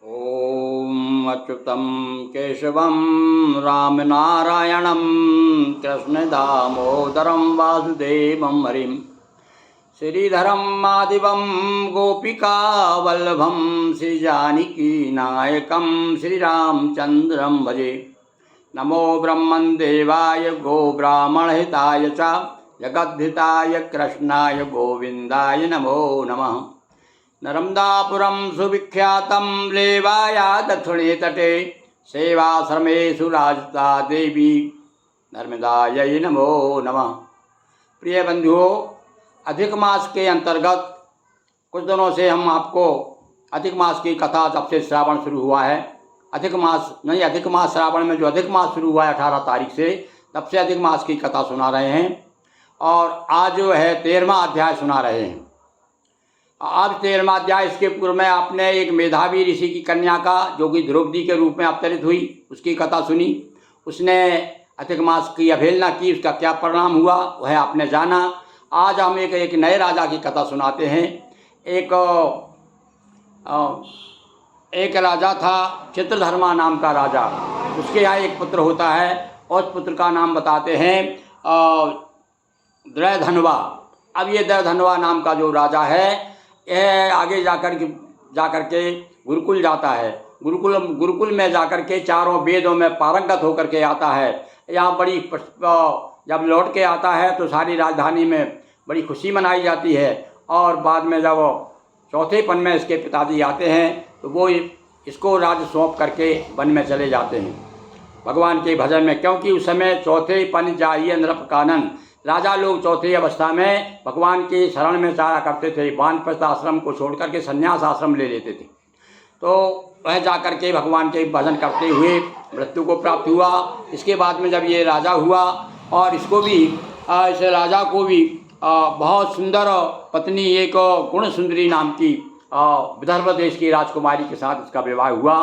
ॐ अच्युतं केशवं रामनारायणं कृष्णदामोदरं वासुदेवं हरिं श्रीधरं माधवं गोपिकावल्लभं श्रीजानकीनायकं श्रीरामचन्द्रं भजे। नमो ब्रह्मन्देवाय गोब्राह्मणहिताय च जगद्धिताय कृष्णाय गोविन्दाय नमो नमः। नर्मदापुरं सुविख्यातं लेवाया दक्षिणे तटे सेवाश्रमेषु राजता देवी नर्मदायै नमो नमः। प्रिय बंधुओं, अधिक मास के अंतर्गत कुछ दिनों से हम आपको अधिक मास की कथा, जब से श्रावण शुरू हुआ है, अधिक मास श्रावण में जो अधिक मास शुरू हुआ है 18 तारीख से, तब से अधिक मास की कथा सुना रहे हैं और आज जो है 13वां अध्याय सुना रहे हैं। आज 13वां अध्याय। इसके पूर्व में आपने एक मेधावी ऋषि की कन्या का, जो कि द्रौपदी के रूप में अवतरित हुई, उसकी कथा सुनी। उसने अधिक मास की अवहेलना की, उसका क्या परिणाम हुआ वह आपने जाना। आज हम एक नए राजा की कथा सुनाते हैं। एक राजा था, चित्रधर्मा नाम का राजा। उसके यहाँ एक पुत्र होता है और उस पुत्र का नाम बताते हैं द्रयधनवा। अब ये द्रयधनवा नाम का जो राजा है, यह आगे जाकर के गुरुकुल जाता है। गुरुकुल में जाकर के चारों वेदों में पारंगत होकर के आता है। यहाँ जब लौट के आता है तो सारी राजधानी में बड़ी खुशी मनाई जाती है। और बाद में जब चौथेपन में इसके पिताजी आते हैं तो वो इसको राज्य सौंप करके वन में चले जाते हैं भगवान के भजन में। क्योंकि उस समय चौथेपन जाइए नृप कानन, राजा लोग चौथी अवस्था में भगवान की शरण में चारा करते थे। वानप्रस्थ आश्रम को छोड़ करके संन्यास आश्रम ले लेते थे। तो वह जाकर के भगवान के भजन करते हुए मृत्यु को प्राप्त हुआ। इसके बाद में जब ये राजा हुआ और इसको भी इस राजा को भी बहुत सुंदर पत्नी, एक गुण सुंदरी नाम की विदर्भ देश की राजकुमारी के साथ इसका विवाह हुआ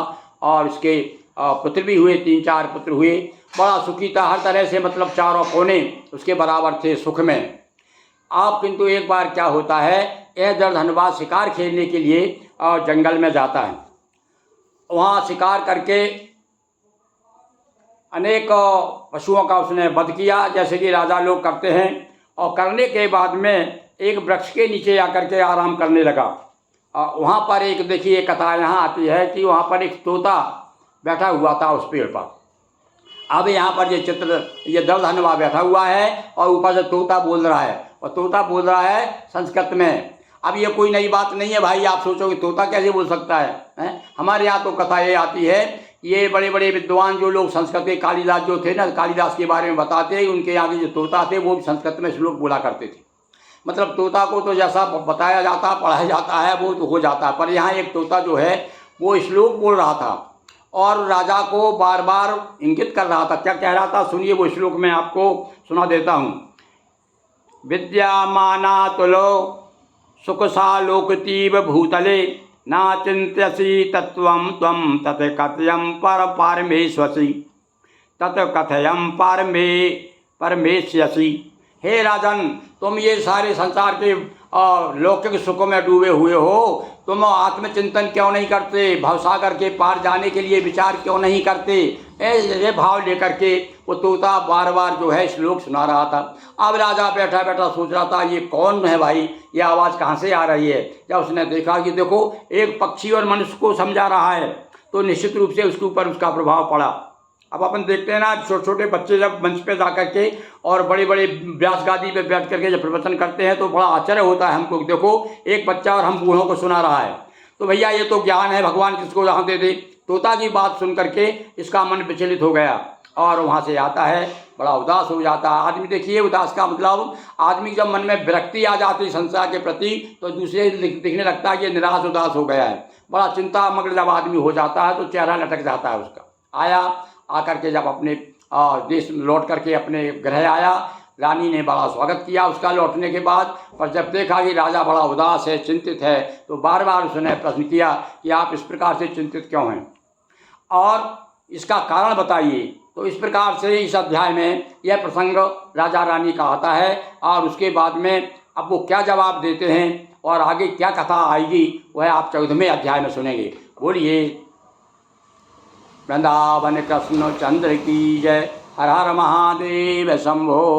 और इसके पुत्र भी हुए, 3-4 पुत्र हुए। बड़ा सुखी था हर तरह से, मतलब चारों कोने उसके बराबर थे सुख में। अब किंतु एक बार क्या होता है, यह द्रयधनवा शिकार खेलने के लिए जंगल में जाता है। वहाँ शिकार करके अनेक पशुओं का उसने वध किया, जैसे कि राजा लोग करते हैं। और करने के बाद में एक वृक्ष के नीचे आकर के आराम करने लगा। वहाँ पर एक, देखिए कथा यहाँ आती है कि वहाँ पर एक तोता बैठा हुआ था उस पेड़ पर। अब यहाँ पर ये द्रयधनवा बैठा हुआ है और ऊपर से तोता बोल रहा है, और तोता बोल रहा है संस्कृत में। अब ये कोई नई बात नहीं है भाई, आप सोचोगे तोता कैसे बोल सकता है? हमारे यहाँ तो कथा ये आती है, ये बड़े बड़े विद्वान जो लोग संस्कृत के, कालिदास जो थे ना, कालिदास के बारे में बताते हैं, उनके यहाँ के जो तोता थे वो भी संस्कृत में श्लोक बोला करते थे। मतलब तोता को तो जैसा बताया जाता, पढ़ाया जाता है, वो तो हो जाता है। पर यहाँ एक तोता जो है वो श्लोक बोल रहा था और राजा को बार बार इंगित कर रहा था। क्या कह रहा था सुनिए, वो श्लोक मैं आपको सुना देता हूँ। विद्यामाना तुलो सुखसालोकतीव भूतले ना चिंत्यसि तत्वं त्वं तत् कथयं परमेश्वसि तत् कथयं परमेश्यसि। हे राजन, तुम ये सारे संसार के लौकिक सुखों में डूबे हुए हो, तुम आत्मचिंतन क्यों नहीं करते? भवसागर के पार जाने के लिए विचार क्यों नहीं करते? ये भाव लेकर के वो तोता बार बार जो है श्लोक सुना रहा था। अब राजा बैठा बैठा सोच रहा था ये कौन है भाई, ये आवाज़ कहाँ से आ रही है। जब उसने देखा कि देखो एक पक्षी और मनुष्य को समझा रहा है, तो निश्चित रूप से उसके ऊपर उसका प्रभाव पड़ा। अब अपन देखते हैं ना, छोटे छोटे बच्चे जब मंच पे जा करके और बड़े बड़े व्यास गादी पे बैठ करके जब प्रवचन करते हैं तो बड़ा आश्चर्य होता है हमको। देखो एक बच्चा और हम बूढ़ों को सुना रहा है, तो भैया ये तो ज्ञान है, भगवान किसको जहाँ दे दे। तोता की बात सुन करके इसका मन विचलित हो गया और वहाँ से आता है, बड़ा उदास हो जाता है आदमी। देखिए उदास का मतलब, आदमी जब मन में विरक्ति आ जाती संसार के प्रति तो दूसरे दिखने लगता है कि निराश उदास हो गया है। बड़ा चिंता मग्न जब आदमी हो जाता है तो चेहरा लटक जाता है उसका। आकर के जब अपने देश लौट करके अपने गृह आया, रानी ने बड़ा स्वागत किया उसका लौटने के बाद। पर जब देखा कि राजा बड़ा उदास है, चिंतित है, तो बार बार उसने प्रश्न किया कि आप इस प्रकार से चिंतित क्यों हैं और इसका कारण बताइए। तो इस प्रकार से इस अध्याय में यह प्रसंग राजा रानी का आता है और उसके बाद में अब वो क्या जवाब देते हैं और आगे क्या कथा आएगी वह आप 14वें अध्याय में सुनेंगे। बोलिए वृंदावन कृष्ण चंद्र की जय। हर हर महादेव शंभो।